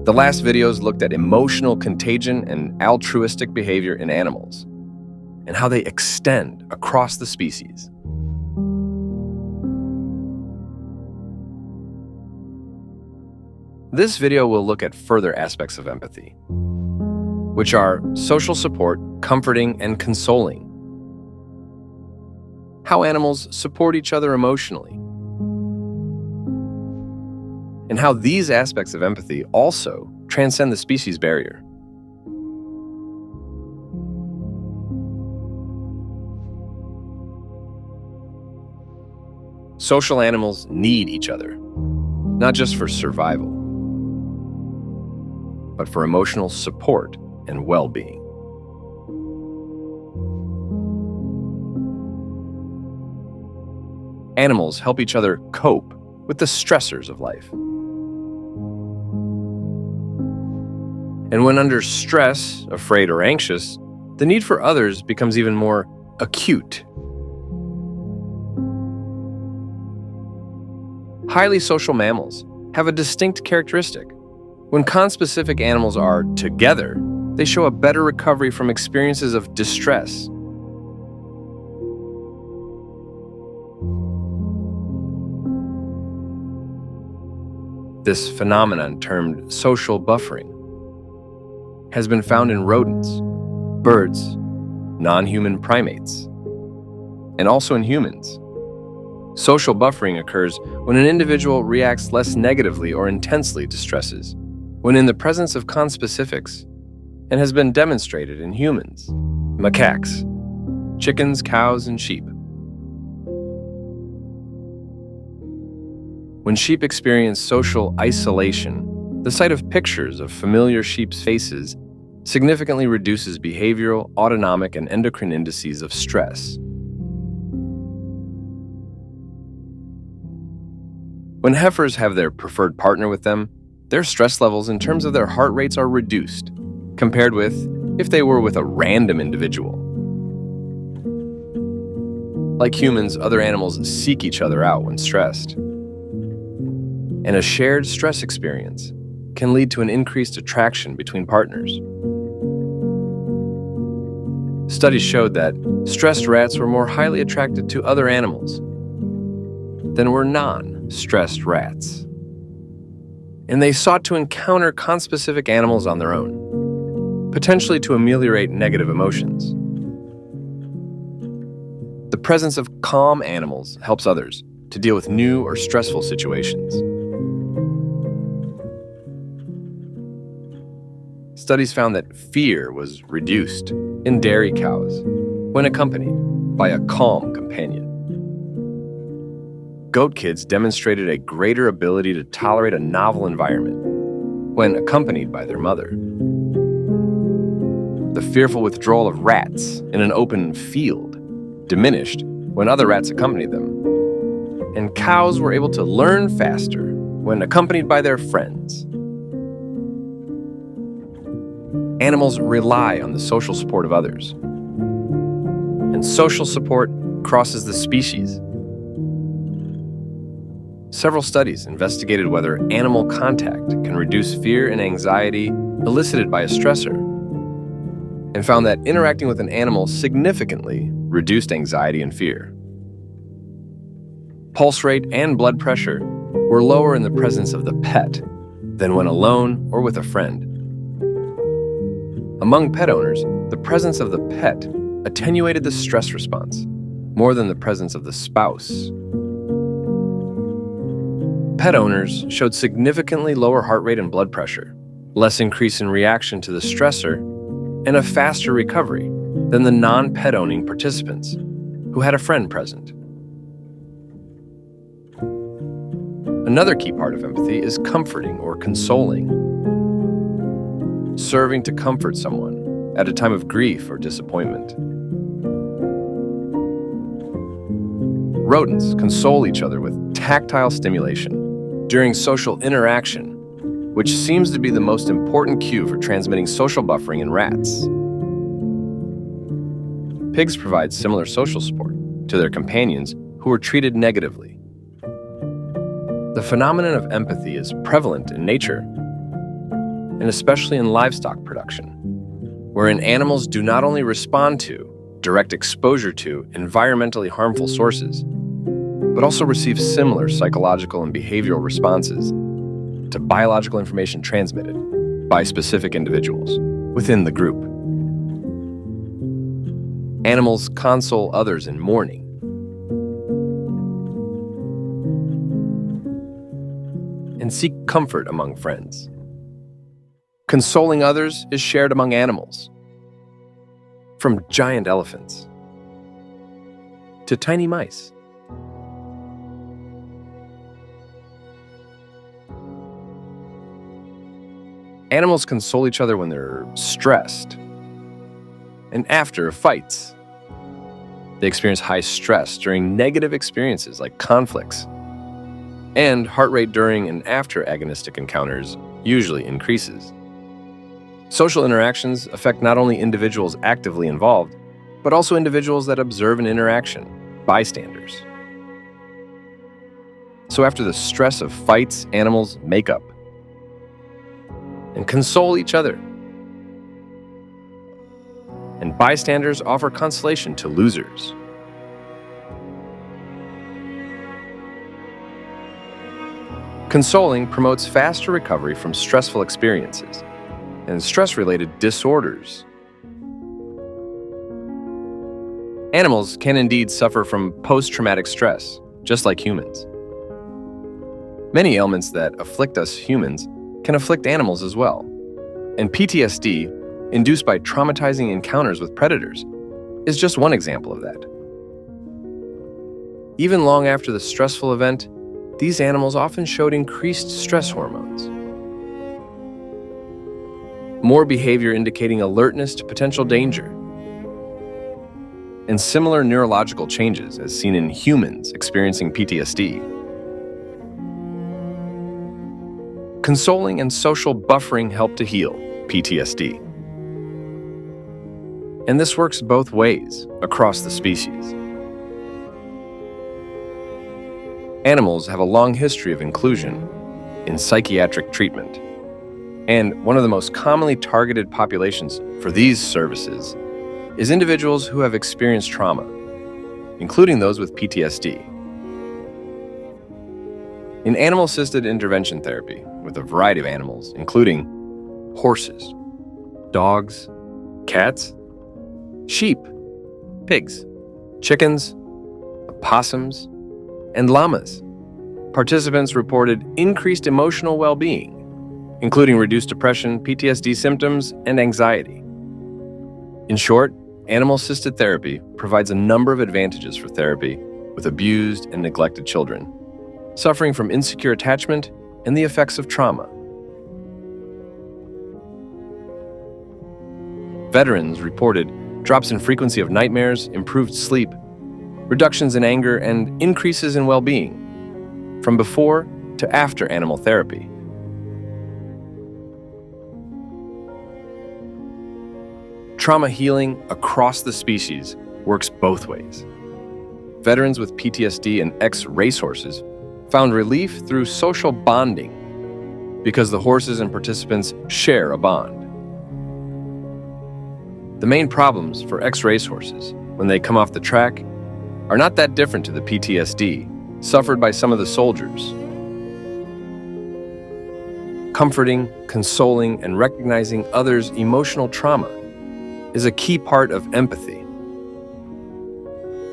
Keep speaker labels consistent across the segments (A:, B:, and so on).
A: The last videos looked at emotional contagion and altruistic behavior in animals, and how they extend across the species. This video will look at further aspects of empathy, which are social support, comforting, and consoling. How animals support each other emotionally. And how these aspects of empathy also transcend the species barrier. Social animals need each other, not just for survival, but for emotional support and well-being. Animals help each other cope with the stressors of life. And when under stress, afraid, or anxious, the need for others becomes even more acute. Highly social mammals have a distinct characteristic. When conspecific animals are together, they show a better recovery from experiences of distress. This phenomenon, termed social buffering, has been found in rodents, birds, non-human primates, and also in humans. Social buffering occurs when an individual reacts less negatively or intensely to stresses, when in the presence of conspecifics, and has been demonstrated in humans, macaques, chickens, cows, and sheep. When sheep experience social isolation, the sight of pictures of familiar sheep's faces significantly reduces behavioral, autonomic, and endocrine indices of stress. When heifers have their preferred partner with them, their stress levels in terms of their heart rates are reduced, compared with if they were with a random individual. Like humans, other animals seek each other out when stressed. And a shared stress experience can lead to an increased attraction between partners. Studies showed that stressed rats were more highly attracted to other animals than were non-stressed rats. And they sought to encounter conspecific animals on their own, potentially to ameliorate negative emotions. The presence of calm animals helps others to deal with new or stressful situations. Studies found that fear was reduced in dairy cows when accompanied by a calm companion. Goat kids demonstrated a greater ability to tolerate a novel environment when accompanied by their mother. The fearful withdrawal of rats in an open field diminished when other rats accompanied them. And cows were able to learn faster when accompanied by their friends. Animals rely on the social support of others, and social support crosses the species. Several studies investigated whether animal contact can reduce fear and anxiety elicited by a stressor, and found that interacting with an animal significantly reduced anxiety and fear. Pulse rate and blood pressure were lower in the presence of the pet than when alone or with a friend. Among pet owners, the presence of the pet attenuated the stress response more than the presence of the spouse. Pet owners showed significantly lower heart rate and blood pressure, less increase in reaction to the stressor, and a faster recovery than the non-pet owning participants who had a friend present. Another key part of empathy is comforting or consoling. Serving to comfort someone at a time of grief or disappointment. Rodents console each other with tactile stimulation during social interaction, which seems to be the most important cue for transmitting social buffering in rats. Pigs provide similar social support to their companions who were treated negatively. The phenomenon of empathy is prevalent in nature. and especially in livestock production, wherein animals do not only respond to, direct exposure to environmentally harmful sources, but also receive similar psychological and behavioral responses to biological information transmitted by specific individuals within the group. Animals console others in mourning. And seek comfort among friends. Consoling others is shared among animals, from giant elephants to tiny mice. Animals console each other when they're stressed and after fights. They experience high stress during negative experiences like conflicts, and heart rate during and after agonistic encounters usually increases. Social interactions affect not only individuals actively involved, but also individuals that observe an interaction, bystanders. So after the stress of fights, animals make up and console each other. And bystanders offer consolation to losers. Consoling promotes faster recovery from stressful experiences and stress-related disorders. Animals can indeed suffer from post-traumatic stress, just like humans. Many ailments that afflict us humans can afflict animals as well. And PTSD, induced by traumatizing encounters with predators, is just one example of that. Even long after the stressful event, these animals often showed increased stress hormones. More behavior indicating alertness to potential danger, and similar neurological changes as seen in humans experiencing PTSD. Consoling and social buffering help to heal PTSD. And this works both ways across the species. Animals have a long history of inclusion in psychiatric treatment, and one of the most commonly targeted populations for these services is individuals who have experienced trauma, including those with PTSD. In animal-assisted intervention therapy with a variety of animals, including horses, dogs, cats, sheep, pigs, chickens, opossums, and llamas, participants reported increased emotional well-being, including reduced depression, PTSD symptoms, and anxiety. In short, animal-assisted therapy provides a number of advantages for therapy with abused and neglected children, suffering from insecure attachment and the effects of trauma. Veterans reported drops in frequency of nightmares, improved sleep, reductions in anger, and increases in well-being from before to after animal therapy. Trauma healing across the species works both ways. Veterans with PTSD and ex-racehorses found relief through social bonding because the horses and participants share a bond. The main problems for ex-racehorses when they come off the track are not that different to the PTSD suffered by some of the soldiers. Comforting, consoling, and recognizing others' emotional trauma is a key part of empathy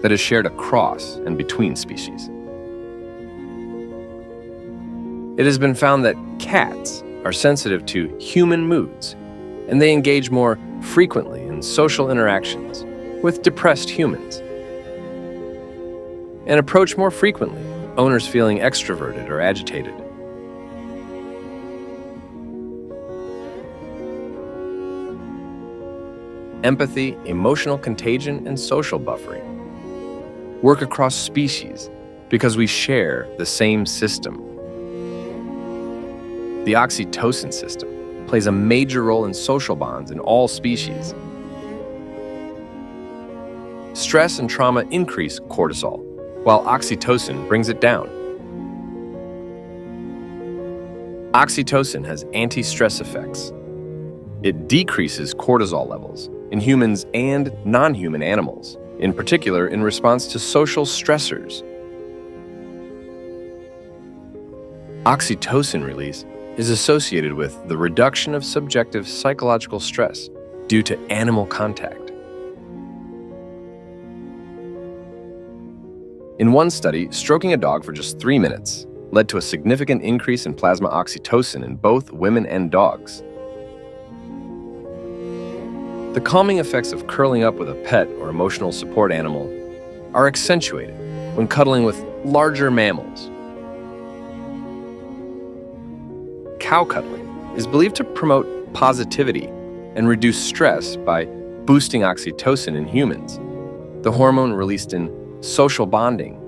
A: that is shared across and between species. It has been found that cats are sensitive to human moods, and they engage more frequently in social interactions with depressed humans, and approach more frequently owners feeling extroverted or agitated. Empathy, emotional contagion, and social buffering work across species because we share the same system. The oxytocin system plays a major role in social bonds in all species. Stress and trauma increase cortisol, while oxytocin brings it down. Oxytocin has anti-stress effects It decreases cortisol levels in humans and non-human animals, in particular in response to social stressors. Oxytocin release is associated with the reduction of subjective psychological stress due to animal contact. In one study, stroking a dog for just 3 minutes led to a significant increase in plasma oxytocin in both women and dogs. The calming effects of curling up with a pet or emotional support animal are accentuated when cuddling with larger mammals. Cow cuddling is believed to promote positivity and reduce stress by boosting oxytocin in humans, the hormone released in social bonding